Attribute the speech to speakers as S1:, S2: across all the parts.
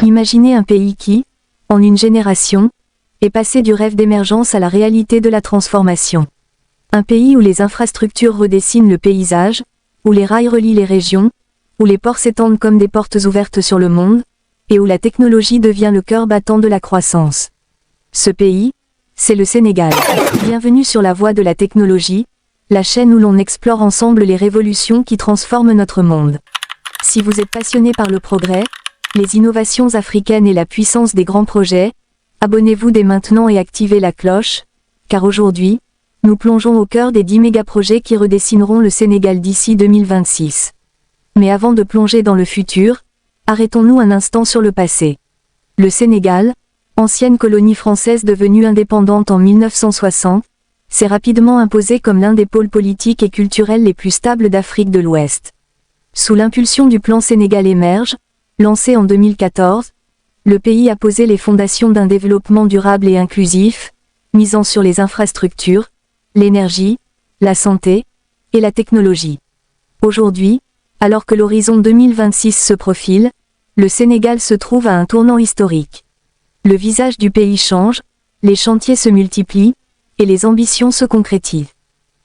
S1: Imaginez un pays qui, en une génération, est passé du rêve d'émergence à la réalité de la transformation. Un pays où les infrastructures redessinent le paysage, où les rails relient les régions, où les ports s'étendent comme des portes ouvertes sur le monde, et où la technologie devient le cœur battant de la croissance. Ce pays, c'est le Sénégal. Bienvenue sur la voie de la technologie, la chaîne où l'on explore ensemble les révolutions qui transforment notre monde. Si vous êtes passionné par le progrès, les innovations africaines et la puissance des grands projets, abonnez-vous dès maintenant et activez la cloche, car aujourd'hui, nous plongeons au cœur des 10 mégaprojets qui redessineront le Sénégal d'ici 2026. Mais avant de plonger dans le futur, arrêtons-nous un instant sur le passé. Le Sénégal, ancienne colonie française devenue indépendante en 1960, s'est rapidement imposé comme l'un des pôles politiques et culturels les plus stables d'Afrique de l'Ouest. Sous l'impulsion du plan Sénégal Émerge, lancé en 2014, le pays a posé les fondations d'un développement durable et inclusif, misant sur les infrastructures, l'énergie, la santé et la technologie. Aujourd'hui, alors que l'horizon 2026 se profile, le Sénégal se trouve à un tournant historique. Le visage du pays change, les chantiers se multiplient, et les ambitions se concrétisent.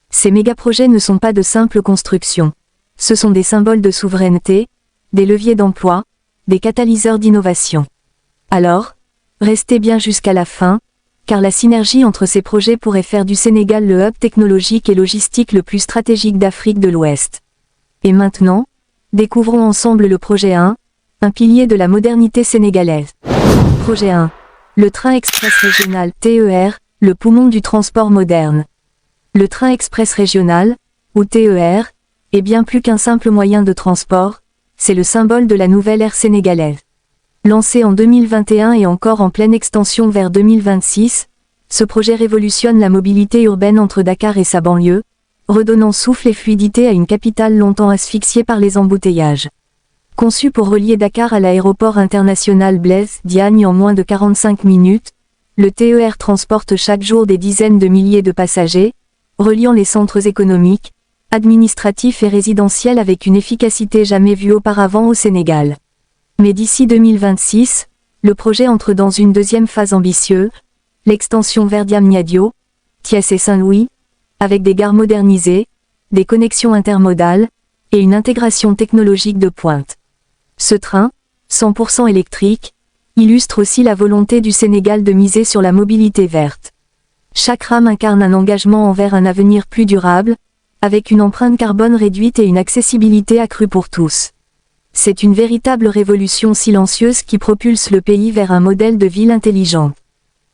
S1: Ces mégaprojets ne sont pas de simples constructions. Ce sont des symboles de souveraineté, des leviers d'emploi, des catalyseurs d'innovation. Alors, restez bien jusqu'à la fin, car la synergie entre ces projets pourrait faire du Sénégal le hub technologique et logistique le plus stratégique d'Afrique de l'Ouest. Et maintenant, découvrons ensemble le projet 1, un pilier de la modernité sénégalaise. Projet 1. Le train express régional TER, le poumon du transport moderne. Le train express régional, ou TER, est bien plus qu'un simple moyen de transport, c'est le symbole de la nouvelle ère sénégalaise. Lancé en 2021 et encore en pleine extension vers 2026, ce projet révolutionne la mobilité urbaine entre Dakar et sa banlieue, redonnant souffle et fluidité à une capitale longtemps asphyxiée par les embouteillages. Conçu pour relier Dakar à l'aéroport international Blaise Diagne en moins de 45 minutes, le TER transporte chaque jour des dizaines de milliers de passagers, reliant les centres économiques, administratifs et résidentiels avec une efficacité jamais vue auparavant au Sénégal. Mais d'ici 2026, le projet entre dans une deuxième phase ambitieuse, l'extension vers Diamniadio, Thiès et Saint-Louis, avec des gares modernisées, des connexions intermodales, et une intégration technologique de pointe. Ce train, 100% électrique, illustre aussi la volonté du Sénégal de miser sur la mobilité verte. Chaque rame incarne un engagement envers un avenir plus durable, avec une empreinte carbone réduite et une accessibilité accrue pour tous. C'est une véritable révolution silencieuse qui propulse le pays vers un modèle de ville intelligente.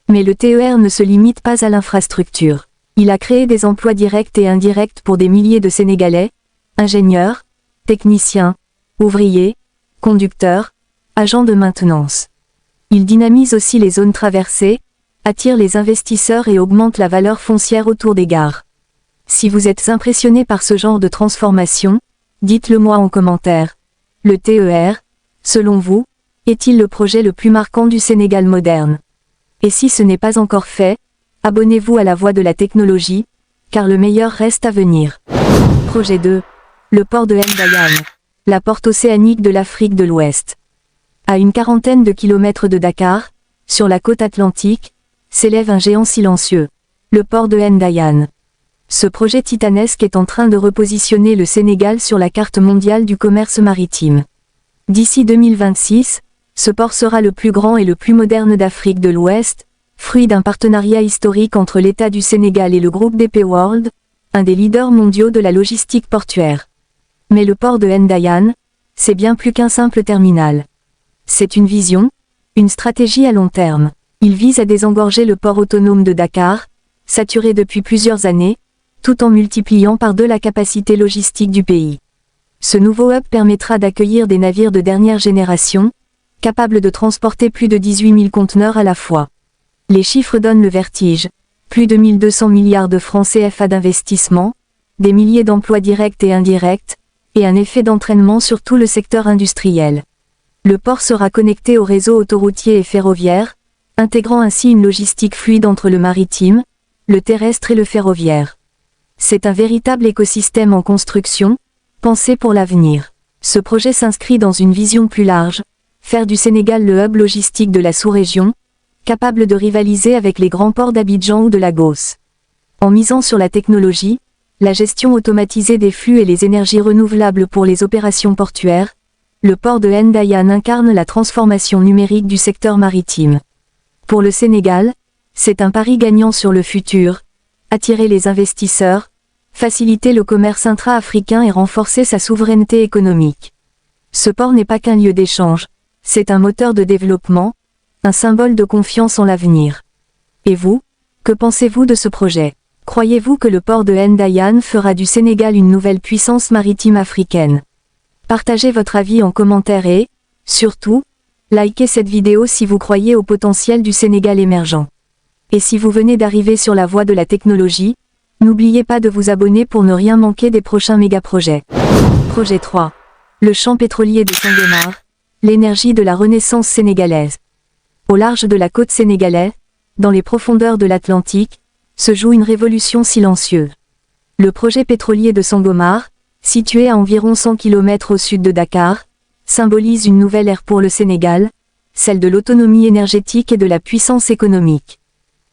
S1: Mais le TER ne se limite pas à l'infrastructure. Il a créé des emplois directs et indirects pour des milliers de Sénégalais, ingénieurs, techniciens, ouvriers, conducteurs, agents de maintenance. Il dynamise aussi les zones traversées, attire les investisseurs et augmente la valeur foncière autour des gares. Si vous êtes impressionné par ce genre de transformation, dites-le moi en commentaire. Le TER, selon vous, est-il le projet le plus marquant du Sénégal moderne? Et si ce n'est pas encore fait, abonnez-vous à la voie de la technologie, car le meilleur reste à venir. Projet 2. Le port de Ndayane, la porte océanique de l'Afrique de l'Ouest. À une quarantaine de kilomètres de Dakar, sur la côte atlantique, s'élève un géant silencieux, le port de Ndayane. Ce projet titanesque est en train de repositionner le Sénégal sur la carte mondiale du commerce maritime. D'ici 2026, ce port sera le plus grand et le plus moderne d'Afrique de l'Ouest, fruit d'un partenariat historique entre l'État du Sénégal et le groupe DP World, un des leaders mondiaux de la logistique portuaire. Mais le port de Ndayane, c'est bien plus qu'un simple terminal. C'est une vision, une stratégie à long terme. Il vise à désengorger le port autonome de Dakar, saturé depuis plusieurs années, tout en multipliant par deux la capacité logistique du pays. Ce nouveau hub permettra d'accueillir des navires de dernière génération, capables de transporter plus de 18 000 conteneurs à la fois. Les chiffres donnent le vertige, plus de 1200 milliards de francs CFA d'investissement, des milliers d'emplois directs et indirects, et un effet d'entraînement sur tout le secteur industriel. Le port sera connecté au réseau autoroutier et ferroviaire, intégrant ainsi une logistique fluide entre le maritime, le terrestre et le ferroviaire. C'est un véritable écosystème en construction, pensé pour l'avenir. Ce projet s'inscrit dans une vision plus large, faire du Sénégal le hub logistique de la sous-région, capable de rivaliser avec les grands ports d'Abidjan ou de Lagos. En misant sur la technologie, la gestion automatisée des flux et les énergies renouvelables pour les opérations portuaires, le port de Ndayane incarne la transformation numérique du secteur maritime. Pour le Sénégal, c'est un pari gagnant sur le futur, attirer les investisseurs, faciliter le commerce intra-africain et renforcer sa souveraineté économique. Ce port n'est pas qu'un lieu d'échange, c'est un moteur de développement, un symbole de confiance en l'avenir. Et vous, que pensez-vous de ce projet ? Croyez-vous que le port de Ndayane fera du Sénégal une nouvelle puissance maritime africaine ? Partagez votre avis en commentaire et, surtout, likez cette vidéo si vous croyez au potentiel du Sénégal émergent. Et si vous venez d'arriver sur la voie de la technologie, n'oubliez pas de vous abonner pour ne rien manquer des prochains méga-projets. Projet 3. Le champ pétrolier de Sangomar, l'énergie de la renaissance sénégalaise. Au large de la côte sénégalaise, dans les profondeurs de l'Atlantique, se joue une révolution silencieuse. Le projet pétrolier de Sangomar, situé à environ 100 km au sud de Dakar, symbolise une nouvelle ère pour le Sénégal, celle de l'autonomie énergétique et de la puissance économique.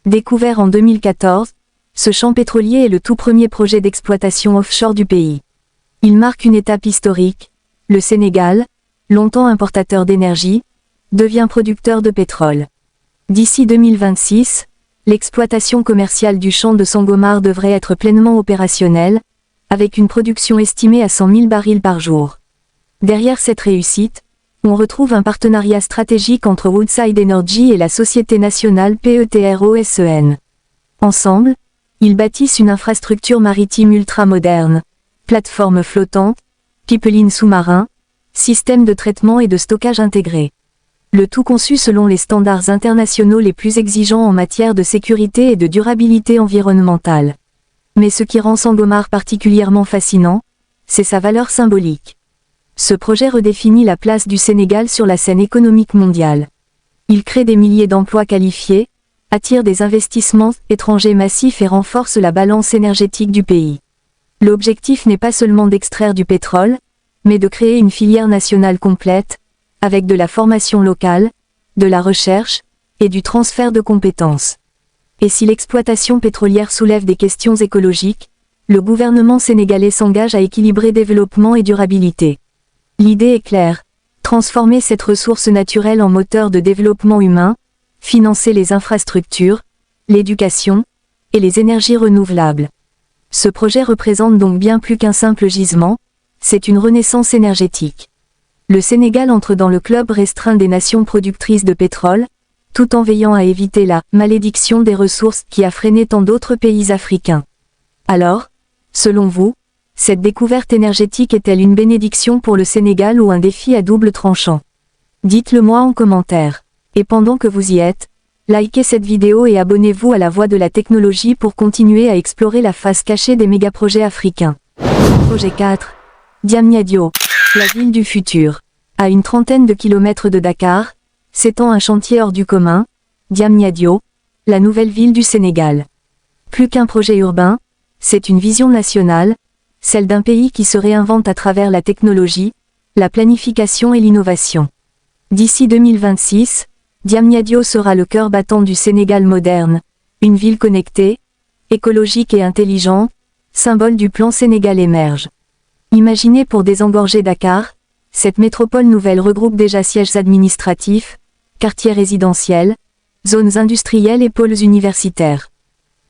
S1: Découvert en 2014, ce champ pétrolier est le tout premier projet d'exploitation offshore du pays. Il marque une étape historique. Le Sénégal, longtemps importateur d'énergie, devient producteur de pétrole. D'ici 2026, l'exploitation commerciale du champ de Sangomar devrait être pleinement opérationnelle, avec une production estimée à 100 000 barils par jour. Derrière cette réussite, on retrouve un partenariat stratégique entre Woodside Energy et la société nationale PETROSEN. Ensemble, ils bâtissent une infrastructure maritime ultra-moderne, plateforme flottante, pipeline sous-marin, système de traitement et de stockage intégré. Le tout conçu selon les standards internationaux les plus exigeants en matière de sécurité et de durabilité environnementale. Mais ce qui rend Sangomar particulièrement fascinant, c'est sa valeur symbolique. Ce projet redéfinit la place du Sénégal sur la scène économique mondiale. Il crée des milliers d'emplois qualifiés, attire des investissements étrangers massifs et renforce la balance énergétique du pays. L'objectif n'est pas seulement d'extraire du pétrole, mais de créer une filière nationale complète, avec de la formation locale, de la recherche, et du transfert de compétences. Et si l'exploitation pétrolière soulève des questions écologiques, le gouvernement sénégalais s'engage à équilibrer développement et durabilité. L'idée est claire, transformer cette ressource naturelle en moteur de développement humain, financer les infrastructures, l'éducation, et les énergies renouvelables. Ce projet représente donc bien plus qu'un simple gisement, c'est une renaissance énergétique. Le Sénégal entre dans le club restreint des nations productrices de pétrole, tout en veillant à éviter la « malédiction des ressources » qui a freiné tant d'autres pays africains. Alors, selon vous, cette découverte énergétique est-elle une bénédiction pour le Sénégal ou un défi à double tranchant? Dites-le moi en commentaire. Et pendant que vous y êtes, likez cette vidéo et abonnez-vous à la Voix de la technologie pour continuer à explorer la face cachée des mégaprojets africains. Projet 4. Diamniadio, la ville du futur. À une trentaine de kilomètres de Dakar, s'étend un chantier hors du commun, Diamniadio, la nouvelle ville du Sénégal. Plus qu'un projet urbain, c'est une vision nationale, celle d'un pays qui se réinvente à travers la technologie, la planification et l'innovation. D'ici 2026, Diamniadio sera le cœur battant du Sénégal moderne, une ville connectée, écologique et intelligente, symbole du plan Sénégal émerge. Imaginée pour désengorger Dakar, cette métropole nouvelle regroupe déjà sièges administratifs, quartiers résidentiels, zones industrielles et pôles universitaires.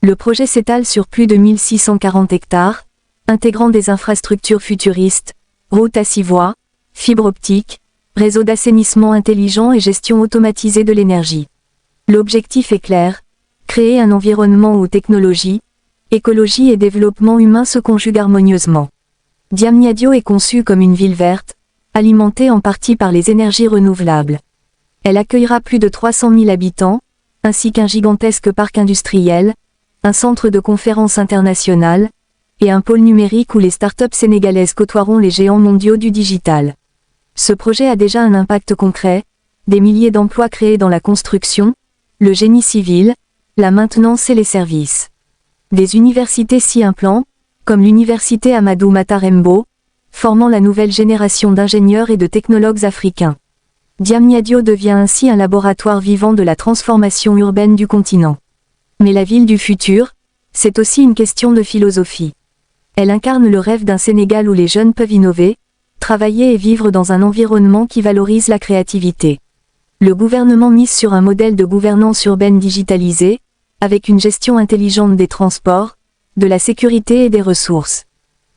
S1: Le projet s'étale sur plus de 1640 hectares, intégrant des infrastructures futuristes, routes à 6 voies, fibres optiques, réseaux d'assainissement intelligent et gestion automatisée de l'énergie. L'objectif est clair, créer un environnement où technologie, écologie et développement humain se conjuguent harmonieusement. Diamniadio est conçue comme une ville verte, alimentée en partie par les énergies renouvelables. Elle accueillera plus de 300 000 habitants, ainsi qu'un gigantesque parc industriel, un centre de conférences internationales, et un pôle numérique où les startups sénégalaises côtoieront les géants mondiaux du digital. Ce projet a déjà un impact concret, des milliers d'emplois créés dans la construction, le génie civil, la maintenance et les services. Des universités s'y implantent, comme l'université Amadou Matar Mbo, formant la nouvelle génération d'ingénieurs et de technologues africains. Diamniadio devient ainsi un laboratoire vivant de la transformation urbaine du continent. Mais la ville du futur, c'est aussi une question de philosophie. Elle incarne le rêve d'un Sénégal où les jeunes peuvent innover, travailler et vivre dans un environnement qui valorise la créativité. Le gouvernement mise sur un modèle de gouvernance urbaine digitalisée, avec une gestion intelligente des transports, de la sécurité et des ressources.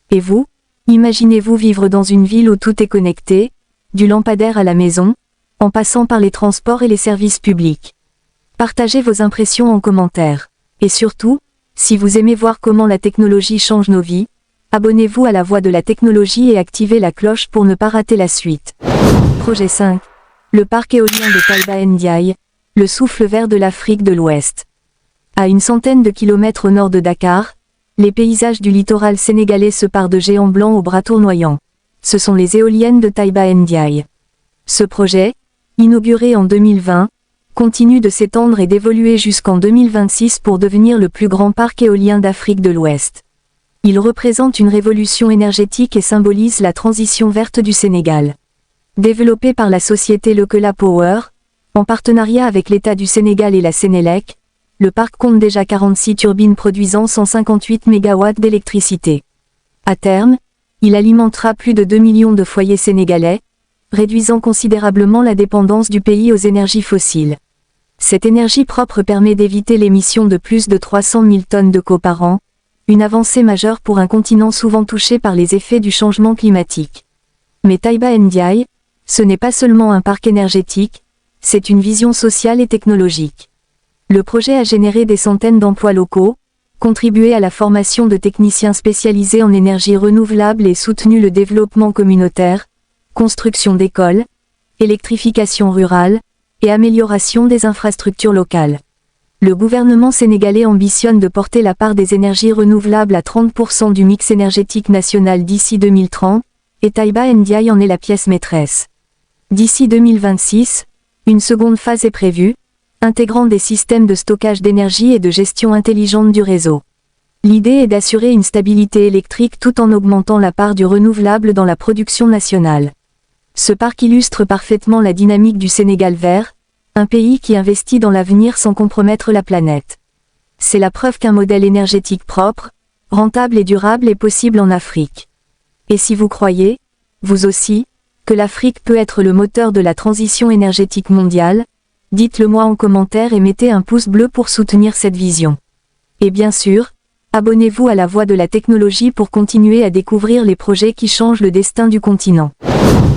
S1: Et vous, imaginez-vous vivre dans une ville où tout est connecté, du lampadaire à la maison, en passant par les transports et les services publics. Partagez vos impressions en commentaire. Et surtout, si vous aimez voir comment la technologie change nos vies, abonnez-vous à la Voix de la technologie et activez la cloche pour ne pas rater la suite. Projet 5. Le parc éolien de Taïba Ndiaye, le souffle vert de l'Afrique de l'Ouest. À une centaine de kilomètres au nord de Dakar, les paysages du littoral sénégalais se parent de géants blancs aux bras tournoyants. Ce sont les éoliennes de Taïba Ndiaye. Ce projet, inauguré en 2020, continue de s'étendre et d'évoluer jusqu'en 2026 pour devenir le plus grand parc éolien d'Afrique de l'Ouest. Il représente une révolution énergétique et symbolise la transition verte du Sénégal. Développé par la société Lekela Power, en partenariat avec l'État du Sénégal et la Sénélec, le parc compte déjà 46 turbines produisant 158 MW d'électricité. À terme, il alimentera plus de 2 millions de foyers sénégalais, réduisant considérablement la dépendance du pays aux énergies fossiles. Cette énergie propre permet d'éviter l'émission de plus de 300 000 tonnes de CO par an, une avancée majeure pour un continent souvent touché par les effets du changement climatique. Mais Taïba Ndiaye, ce n'est pas seulement un parc énergétique, c'est une vision sociale et technologique. Le projet a généré des centaines d'emplois locaux, contribué à la formation de techniciens spécialisés en énergie renouvelable et soutenu le développement communautaire, construction d'écoles, électrification rurale, et amélioration des infrastructures locales. Le gouvernement sénégalais ambitionne de porter la part des énergies renouvelables à 30% du mix énergétique national d'ici 2030, et Taïba Ndiaye en est la pièce maîtresse. D'ici 2026, une seconde phase est prévue, intégrant des systèmes de stockage d'énergie et de gestion intelligente du réseau. L'idée est d'assurer une stabilité électrique tout en augmentant la part du renouvelable dans la production nationale. Ce parc illustre parfaitement la dynamique du Sénégal vert, un pays qui investit dans l'avenir sans compromettre la planète. C'est la preuve qu'un modèle énergétique propre, rentable et durable est possible en Afrique. Et si vous croyez, vous aussi, que l'Afrique peut être le moteur de la transition énergétique mondiale, dites-le moi en commentaire et mettez un pouce bleu pour soutenir cette vision. Et bien sûr, abonnez-vous à la Voix de la technologie pour continuer à découvrir les projets qui changent le destin du continent.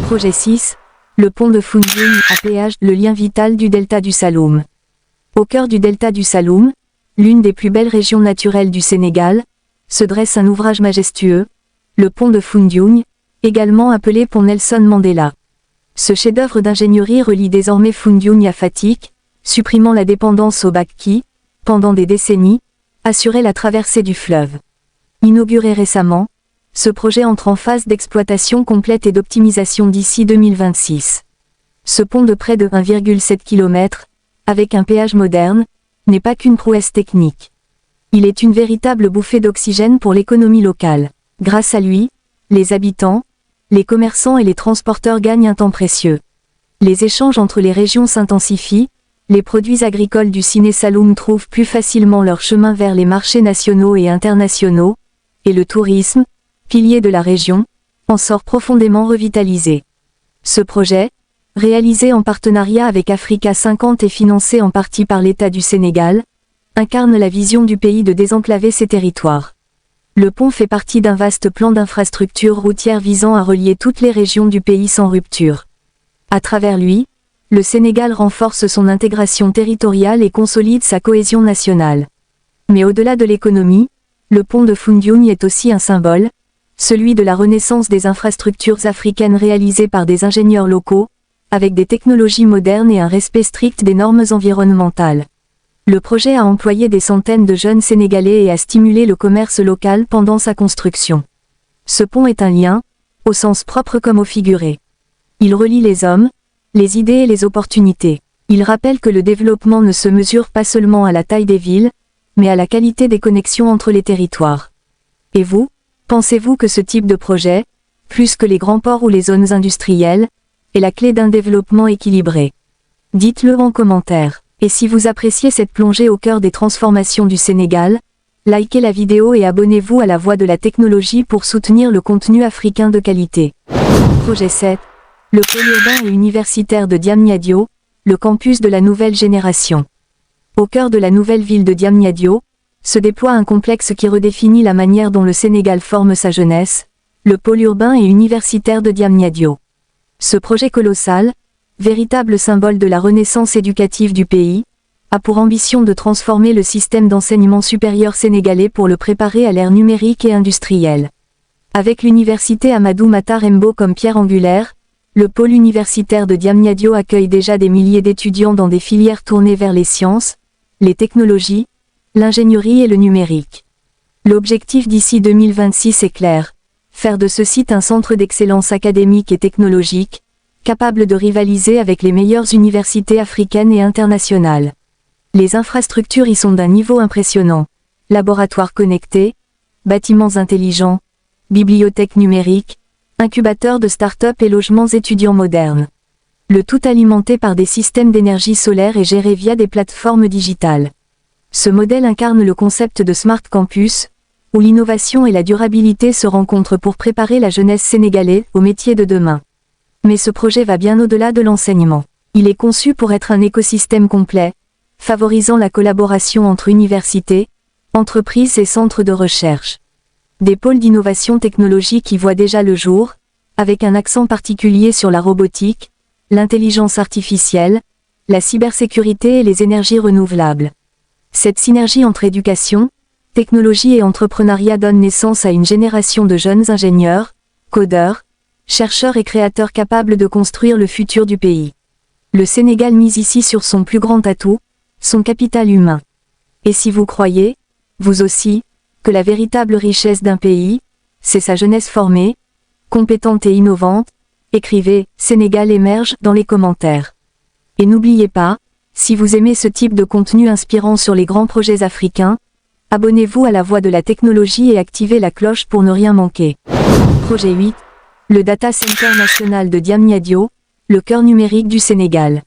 S1: Projet 6. Le pont de Foundiougne à péage, le lien vital du delta du Saloum. Au cœur du delta du Saloum, l'une des plus belles régions naturelles du Sénégal, se dresse un ouvrage majestueux, le pont de Foundiougne, également appelé pont Nelson Mandela. Ce chef-d'œuvre d'ingénierie relie désormais Foundiougne à Fatick, supprimant la dépendance au bac qui, pendant des décennies, assurait la traversée du fleuve. Inauguré récemment, ce projet entre en phase d'exploitation complète et d'optimisation d'ici 2026. Ce pont de près de 1,7 km, avec un péage moderne, n'est pas qu'une prouesse technique. Il est une véritable bouffée d'oxygène pour l'économie locale. Grâce à lui, les habitants, les commerçants et les transporteurs gagnent un temps précieux. Les échanges entre les régions s'intensifient, les produits agricoles du Ciné Saloum trouvent plus facilement leur chemin vers les marchés nationaux et internationaux, et le tourisme, pilier de la région, en sort profondément revitalisé. Ce projet, réalisé en partenariat avec Africa 50 et financé en partie par l'État du Sénégal, incarne la vision du pays de désenclaver ses territoires. Le pont fait partie d'un vaste plan d'infrastructures routières visant à relier toutes les régions du pays sans rupture. À travers lui, le Sénégal renforce son intégration territoriale et consolide sa cohésion nationale. Mais au-delà de l'économie, le pont de Foundiougne est aussi un symbole, celui de la renaissance des infrastructures africaines réalisées par des ingénieurs locaux, avec des technologies modernes et un respect strict des normes environnementales. Le projet a employé des centaines de jeunes Sénégalais et a stimulé le commerce local pendant sa construction. Ce pont est un lien, au sens propre comme au figuré. Il relie les hommes, les idées et les opportunités. Il rappelle que le développement ne se mesure pas seulement à la taille des villes, mais à la qualité des connexions entre les territoires. Et vous, pensez-vous que ce type de projet plus que les grands ports ou les zones industrielles, est la clé d'un développement équilibré. Dites-le en commentaire. Et si vous appréciez cette plongée au cœur des transformations du Sénégal, likez la vidéo et abonnez-vous à la Voix de la technologie pour soutenir le contenu africain de qualité. Projet 7. Le pôle urbain et universitaire de Diamniadio, le campus de la nouvelle génération. Au cœur de la nouvelle ville de Diamniadio, se déploie un complexe qui redéfinit la manière dont le Sénégal forme sa jeunesse, le pôle urbain et universitaire de Diamniadio. Ce projet colossal, véritable symbole de la renaissance éducative du pays, a pour ambition de transformer le système d'enseignement supérieur sénégalais pour le préparer à l'ère numérique et industrielle. Avec l'université Amadou Mahtar Mbow comme pierre angulaire, le pôle universitaire de Diamniadio accueille déjà des milliers d'étudiants dans des filières tournées vers les sciences, les technologies, l'ingénierie et le numérique. L'objectif d'ici 2026 est clair, faire de ce site un centre d'excellence académique et technologique, capable de rivaliser avec les meilleures universités africaines et internationales. Les infrastructures y sont d'un niveau impressionnant. Laboratoires connectés, bâtiments intelligents, bibliothèques numériques, incubateurs de start-up et logements étudiants modernes. Le tout alimenté par des systèmes d'énergie solaire et géré via des plateformes digitales. Ce modèle incarne le concept de Smart Campus, où l'innovation et la durabilité se rencontrent pour préparer la jeunesse sénégalaise aux métiers de demain. Mais ce projet va bien au-delà de l'enseignement. Il est conçu pour être un écosystème complet, favorisant la collaboration entre universités, entreprises et centres de recherche. Des pôles d'innovation technologique y voient déjà le jour, avec un accent particulier sur la robotique, l'intelligence artificielle, la cybersécurité et les énergies renouvelables. Cette synergie entre éducation, technologie et entrepreneuriat donne naissance à une génération de jeunes ingénieurs, codeurs, chercheurs et créateurs capables de construire le futur du pays. Le Sénégal mise ici sur son plus grand atout, son capital humain. Et si vous croyez, vous aussi, que la véritable richesse d'un pays, c'est sa jeunesse formée, compétente et innovante, écrivez « Sénégal émerge » dans les commentaires. Et n'oubliez pas, si vous aimez ce type de contenu inspirant sur les grands projets africains, abonnez-vous à la Voix de la technologie et activez la cloche pour ne rien manquer. Projet 8. Le Data Center National de Diamniadio, le cœur numérique du Sénégal.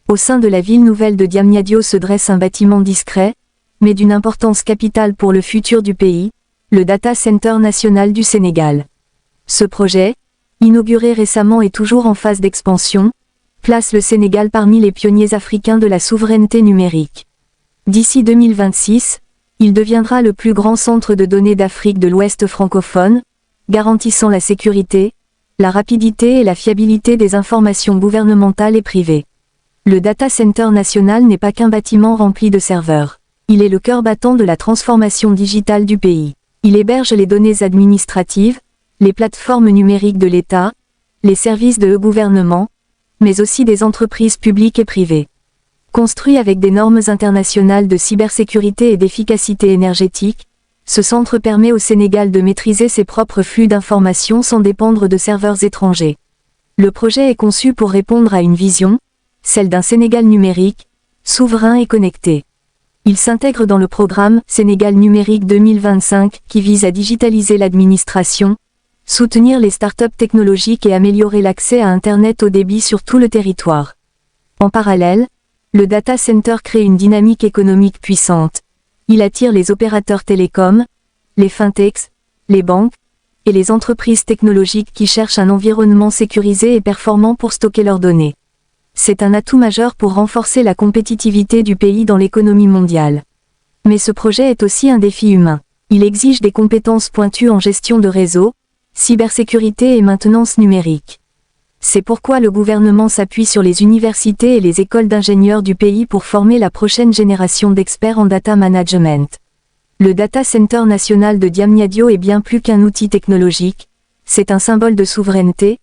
S1: Au sein de la ville nouvelle de Diamniadio se dresse un bâtiment discret, mais d'une importance capitale pour le futur du pays, le Data Center National du Sénégal. Ce projet, inauguré récemment et toujours en phase d'expansion, place le Sénégal parmi les pionniers africains de la souveraineté numérique. D'ici 2026, il deviendra le plus grand centre de données d'Afrique de l'Ouest francophone, garantissant la sécurité, la rapidité et la fiabilité des informations gouvernementales et privées. Le Data Center National n'est pas qu'un bâtiment rempli de serveurs. Il est le cœur battant de la transformation digitale du pays. Il héberge les données administratives, les plateformes numériques de l'État, les services de e-gouvernement, mais aussi des entreprises publiques et privées. Construit avec des normes internationales de cybersécurité et d'efficacité énergétique, ce centre permet au Sénégal de maîtriser ses propres flux d'informations sans dépendre de serveurs étrangers. Le projet est conçu pour répondre à une vision, celle d'un Sénégal numérique, souverain et connecté. Il s'intègre dans le programme Sénégal numérique 2025 qui vise à digitaliser l'administration, soutenir les startups technologiques et améliorer l'accès à Internet haut débit sur tout le territoire. En parallèle, le data center crée une dynamique économique puissante. Il attire les opérateurs télécoms, les fintechs, les banques, et les entreprises technologiques qui cherchent un environnement sécurisé et performant pour stocker leurs données. C'est un atout majeur pour renforcer la compétitivité du pays dans l'économie mondiale. Mais ce projet est aussi un défi humain. Il exige des compétences pointues en gestion de réseau, cybersécurité et maintenance numérique. C'est pourquoi le gouvernement s'appuie sur les universités et les écoles d'ingénieurs du pays pour former la prochaine génération d'experts en data management. Le Data Center National de Diamniadio est bien plus qu'un outil technologique, c'est un symbole de souveraineté,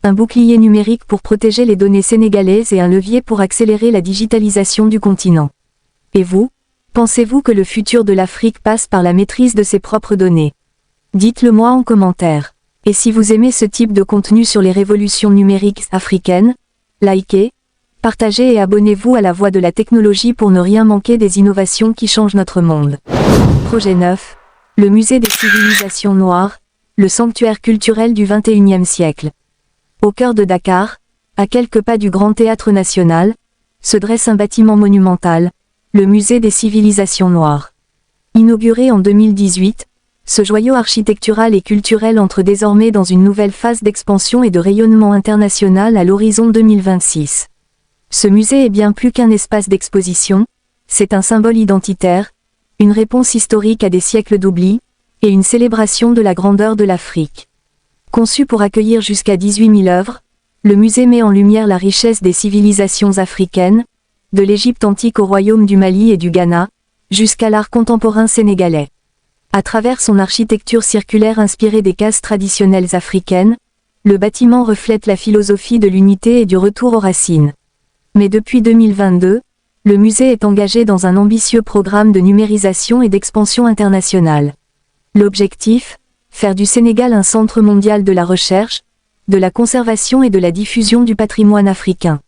S1: un bouclier numérique pour protéger les données sénégalaises et un levier pour accélérer la digitalisation du continent. Et vous, pensez-vous que le futur de l'Afrique passe par la maîtrise de ses propres données? Dites-le moi en commentaire. Et si vous aimez ce type de contenu sur les révolutions numériques africaines, likez, partagez et abonnez-vous à la Voix de la technologie pour ne rien manquer des innovations qui changent notre monde. Projet 9. Le musée des civilisations noires, le sanctuaire culturel du XXIe siècle. Au cœur de Dakar, à quelques pas du Grand Théâtre National, se dresse un bâtiment monumental, le Musée des civilisations noires. Inauguré en 2018, ce joyau architectural et culturel entre désormais dans une nouvelle phase d'expansion et de rayonnement international à l'horizon 2026. Ce musée est bien plus qu'un espace d'exposition, c'est un symbole identitaire, une réponse historique à des siècles d'oubli, et une célébration de la grandeur de l'Afrique. Conçu pour accueillir jusqu'à 18 000 œuvres, le musée met en lumière la richesse des civilisations africaines, de l'Égypte antique au royaume du Mali et du Ghana, jusqu'à l'art contemporain sénégalais. À travers son architecture circulaire inspirée des cases traditionnelles africaines, le bâtiment reflète la philosophie de l'unité et du retour aux racines. Mais depuis 2022, le musée est engagé dans un ambitieux programme de numérisation et d'expansion internationale. L'objectif, faire du Sénégal un centre mondial de la recherche, de la conservation et de la diffusion du patrimoine africain.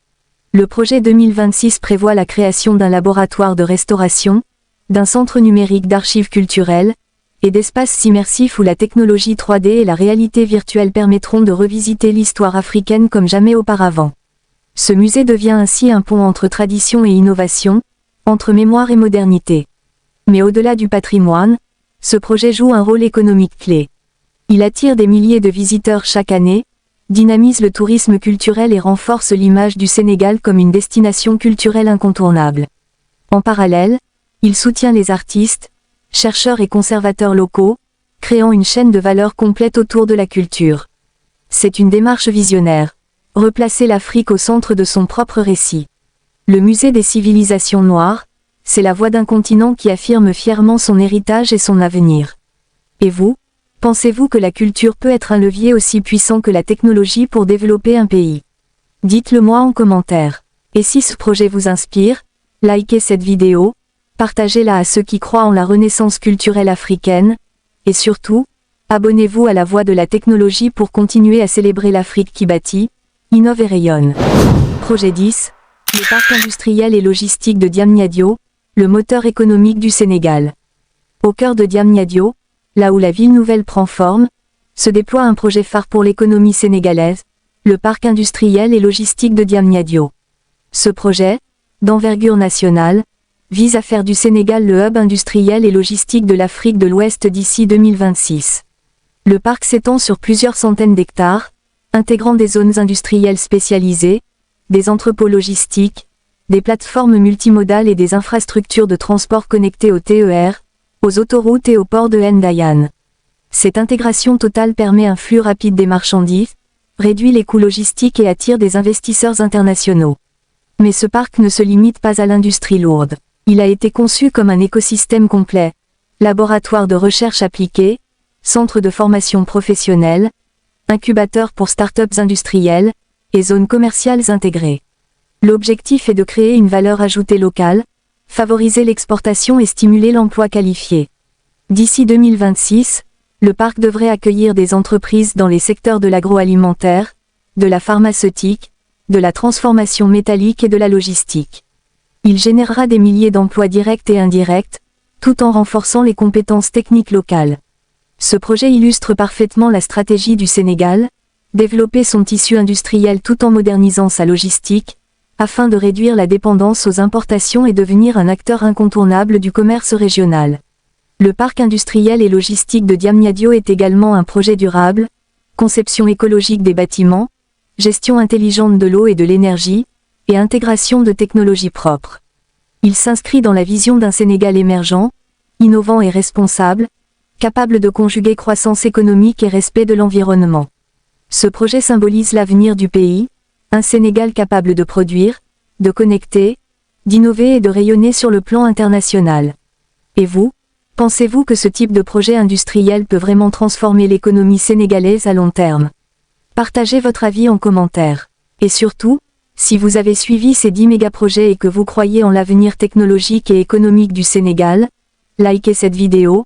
S1: Le projet 2026 prévoit la création d'un laboratoire de restauration, d'un centre numérique d'archives culturelles, et d'espaces immersifs où la technologie 3D et la réalité virtuelle permettront de revisiter l'histoire africaine comme jamais auparavant. Ce musée devient ainsi un pont entre tradition et innovation, entre mémoire et modernité. Mais au-delà du patrimoine, ce projet joue un rôle économique clé. Il attire des milliers de visiteurs chaque année, dynamise le tourisme culturel et renforce l'image du Sénégal comme une destination culturelle incontournable. En parallèle, il soutient les artistes, chercheurs et conservateurs locaux, créant une chaîne de valeur complète autour de la culture. C'est une démarche visionnaire. Replacer l'Afrique au centre de son propre récit. Le musée des civilisations noires, c'est la voix d'un continent qui affirme fièrement son héritage et son avenir. Et vous, pensez-vous que la culture peut être un levier aussi puissant que la technologie pour développer un pays? Dites-le moi en commentaire. Et si ce projet vous inspire, likez cette vidéo, partagez-la à ceux qui croient en la renaissance culturelle africaine, et surtout, abonnez-vous à la Voix de la technologie pour continuer à célébrer l'Afrique qui bâtit, innove et rayonne. Projet 10, le parc industriel et logistique de Diamniadio, le moteur économique du Sénégal. Au cœur de Diamniadio, là où la ville nouvelle prend forme, se déploie un projet phare pour l'économie sénégalaise, le parc industriel et logistique de Diamniadio. Ce projet, d'envergure nationale, vise à faire du Sénégal le hub industriel et logistique de l'Afrique de l'Ouest d'ici 2026. Le parc s'étend sur plusieurs centaines d'hectares, intégrant des zones industrielles spécialisées, des entrepôts logistiques, des plateformes multimodales et des infrastructures de transport connectées au TER, aux autoroutes et au port de Ndayane. Cette intégration totale permet un flux rapide des marchandises, réduit les coûts logistiques et attire des investisseurs internationaux. Mais ce parc ne se limite pas à l'industrie lourde. Il a été conçu comme un écosystème complet, laboratoire de recherche appliquée, centre de formation professionnelle, incubateur pour start-ups industrielles, et zones commerciales intégrées. L'objectif est de créer une valeur ajoutée locale, favoriser l'exportation et stimuler l'emploi qualifié. D'ici 2026, le parc devrait accueillir des entreprises dans les secteurs de l'agroalimentaire, de la pharmaceutique, de la transformation métallique et de la logistique. Il générera des milliers d'emplois directs et indirects, tout en renforçant les compétences techniques locales. Ce projet illustre parfaitement la stratégie du Sénégal, développer son tissu industriel tout en modernisant sa logistique, afin de réduire la dépendance aux importations et devenir un acteur incontournable du commerce régional. Le parc industriel et logistique de Diamniadio est également un projet durable, conception écologique des bâtiments, gestion intelligente de l'eau et de l'énergie, et intégration de technologies propres. Il s'inscrit dans la vision d'un Sénégal émergent, innovant et responsable, capable de conjuguer croissance économique et respect de l'environnement. Ce projet symbolise l'avenir du pays, un Sénégal capable de produire, de connecter, d'innover et de rayonner sur le plan international. Et vous, pensez-vous que ce type de projet industriel peut vraiment transformer l'économie sénégalaise à long terme? Partagez votre avis en commentaire. Et surtout, si vous avez suivi ces 10 mégaprojets et que vous croyez en l'avenir technologique et économique du Sénégal, likez cette vidéo,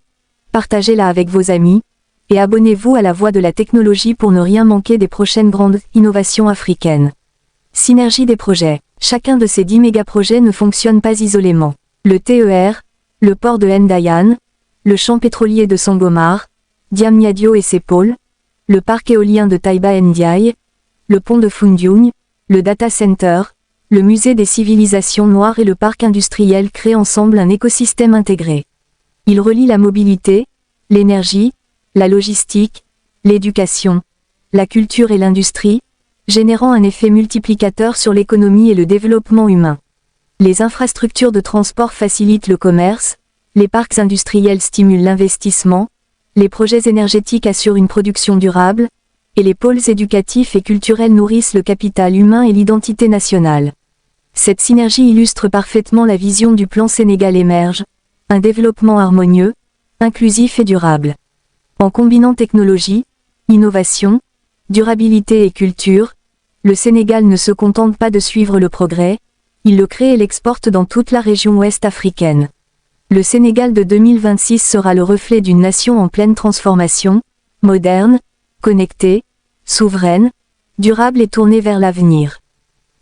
S1: partagez-la avec vos amis, et abonnez-vous à la Voix de la technologie pour ne rien manquer des prochaines grandes innovations africaines. Synergie des projets. Chacun de ces 10 mégaprojets ne fonctionne pas isolément. Le TER, le port de Ndayane, le champ pétrolier de Sangomar, Diamniadio et ses pôles, le parc éolien de Taïba Ndiaye, le pont de Foundiougne, le data center, le musée des civilisations noires et le parc industriel créent ensemble un écosystème intégré. Ils relient la mobilité, l'énergie, la logistique, l'éducation, la culture et l'industrie, générant un effet multiplicateur sur l'économie et le développement humain. Les infrastructures de transport facilitent le commerce, les parcs industriels stimulent l'investissement, les projets énergétiques assurent une production durable, et les pôles éducatifs et culturels nourrissent le capital humain et l'identité nationale. Cette synergie illustre parfaitement la vision du plan Sénégal émerge, un développement harmonieux, inclusif et durable. En combinant technologie, innovation, durabilité et culture, le Sénégal ne se contente pas de suivre le progrès, il le crée et l'exporte dans toute la région ouest africaine. Le Sénégal de 2026 sera le reflet d'une nation en pleine transformation, moderne, connectée, souveraine, durable et tournée vers l'avenir.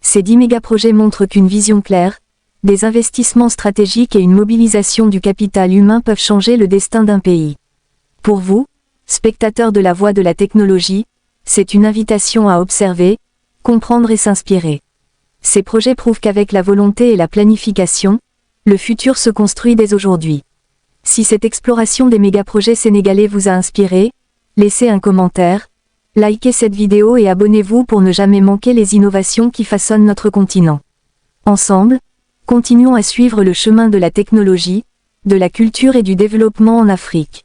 S1: Ces 10 mégaprojets montrent qu'une vision claire, des investissements stratégiques et une mobilisation du capital humain peuvent changer le destin d'un pays. Pour vous, spectateurs de la voie de la technologie, c'est une invitation à observer, comprendre et s'inspirer. Ces projets prouvent qu'avec la volonté et la planification, le futur se construit dès aujourd'hui. Si cette exploration des mégaprojets sénégalais vous a inspiré, laissez un commentaire, likez cette vidéo et abonnez-vous pour ne jamais manquer les innovations qui façonnent notre continent. Ensemble, continuons à suivre le chemin de la technologie, de la culture et du développement en Afrique.